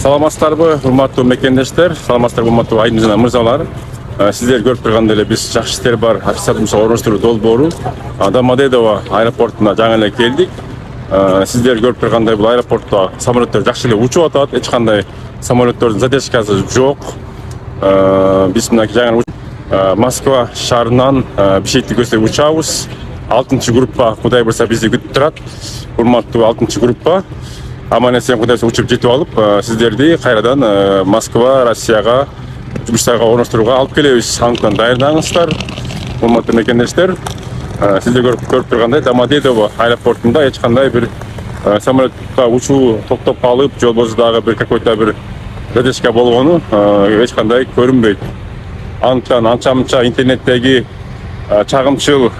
Саламатсыздарбы, урматтуу мекендештер, саламатсыздарбы, урматтуу айдын жана мырзалар. Сиздер көрүп тургандай эле биз жакшы иштер бар официалдуу орноштуруу долбоору Домодедово аэропортуна жаңы эле келдик. Сиздер көрүп тургандай бул аэропортто самолеттер жакшы эле учуп атат, эч кандай самолеттердин задержкасы жок. Биз мына жаңы Москва шаарынан Бишкекке көздөп учабыз. 6-группа Кудай буйрса бизди күтүп турат. Урматтуу 6-группа. Аман-эсен Кудай буйрса учуп жетип алып, сиздерди кайрадан Москва, Россияга жумуштарга орноштурууга алып келебиз. Анткан даярдаңыздар. Урматтуу мекендештер, сиздер көрүп тургандай Домодедово аэропортунда эч кандай бир самолетка учуу токтоп калып, жолбозу дагы бир какой-то бир задержка болгону эч кандай көрүнбөйт. Анткан анча-мынча интернеттеги чагымчыл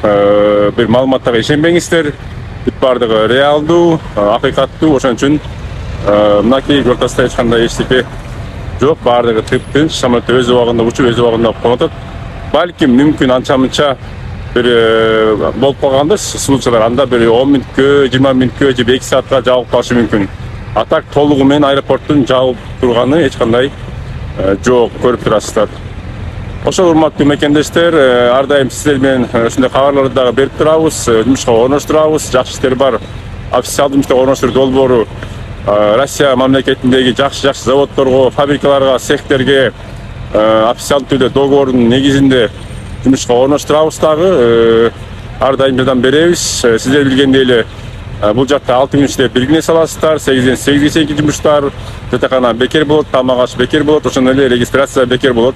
бир маалыматтарга ишенбеңиздер. Бүт бардыгы реалдуу, акыйкаттуу, ошон үчүн мынакей ортосунда эч кандай эчтеке жок, бардыгы тып-тынч, самолет өз убагында учуп, өз убагында конуп атат. Балким мүмкүн анча-мынча бир болуп калгандыр, случайлар анда бир 10 мүнөткө, 20 мүнөткө же 2 саатка жабылып калышы мүмкүн. А так толугу менен аэропорттун жабылып турганы эч кандай жок, көрүп турасыздар. Ошол урматтуу мекендештер, ар дайым сиздер менен ушундай кабарларды дагы берип турабыз, жумушка орноштурабыз, жакшы иштер бар. Официалдуу жумушта орноштуруу долбоору Россия мамлекетиндеги жакшы заводдорго, фабрикаларга, цехтерге официалдуу түрдө договордун негизинде жумушка орноштурабыз дагы. Ар дайым жардам беребиз. Сиздер билгендей эле бул жакта 6 күн ичинде белгилене саласыздар. 8-ден 8ге чейинки жумуштар, жатакана бекер болот, тамак аш бекер болот, ошондой эле регистрация бекер болот.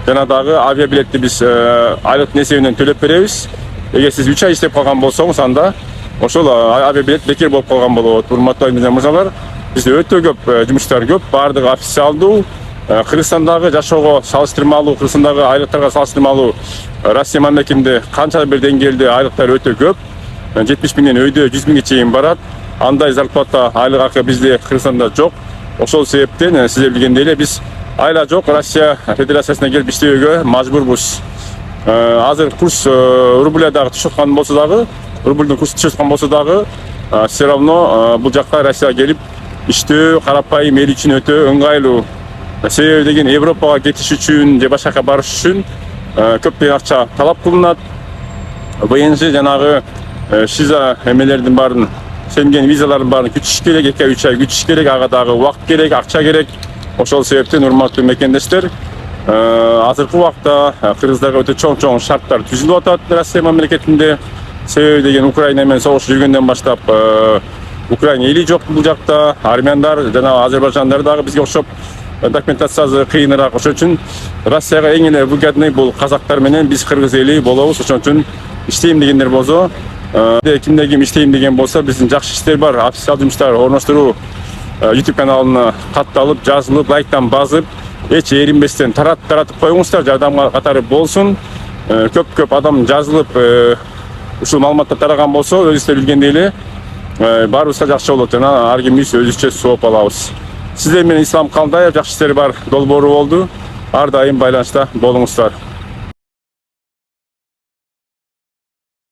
Жана дагы авиабилетти биз айлыктын эсебинен төлөп беребиз. Эгер сиз 3 ай иштеп калган болсоңуз, анда ошол авиабилет бекер болуп калган болот. Урматтуу айдын мырзалар, бизде өтө көп жумуштар көп, бардыгы официалдуу. Кыргызстандагы жашоого салыштырмалуу, Кыргызстандагы айлыктарга салыштырмалуу Россия мамлекетинде канча бир деңгээлде айлыктар өтө көп. 70 миңден өйдө 100 миңге чейин барат. Андай зарплата, айлык акы бизде Кыргызстанда жок. Ошол себептен сиздер билгендей эле биз айла жок Россия Федерациясына келип иштөөгө мажбурбуз. Азыр курс рубля дагы түшүп болсо дагы, рубльдун курсу түшүп болсо дагы, все равно бул жакка Россияга келип иштөө карапайым эл үчүн өтө ыңгайлуу. Себеби деген Европага кетиш үчүн же башка барыш үчүн көптөгөн акча талап кылынат. ВНЖ жанагы шиза эмелердин баарын, сенген визалардын баарын күтүш керек, 2-3 ай күтүш керек, ага дагы убакыт керек, акча керек. Ошол себептен урматтуу мекендештер, азыркы убакта кыргыздарга өтө чоң шарттар түзүлүп атат Россия мамлекетинде. Себеби деген Украина менен согуш жүргөндөн баштап Украина эли жок бул жакта, армяндар жана азербайжандар дагы бизге окшоп документациясы кыйыныраак. Ошон үчүн Россияга эң эле выгодный бул казактар менен биз кыргыз эли болобуз. Ошон үчүн иштейм дегендер болсо, кимде ким иштейм деген болсо, биздин жакшы иштер бар, официалдуу жумуштар орноштуруу YouTube каналына катталып, жазылып, лайктан басып, эч эринбестен таратып коюңуздар, жардамга катары болсун. Көп адам жазылып, ушул маалыматтар тараган болсо, өзүңүздөр билгендей эле баарыбызга жакшы болот жана ар кимибиз өзүбүзчө сооп алабыз. Сиздер менен Ислам Калдаев, жакшы иштер бар долбоору болду. Ар дайым байланышта болуңуздар.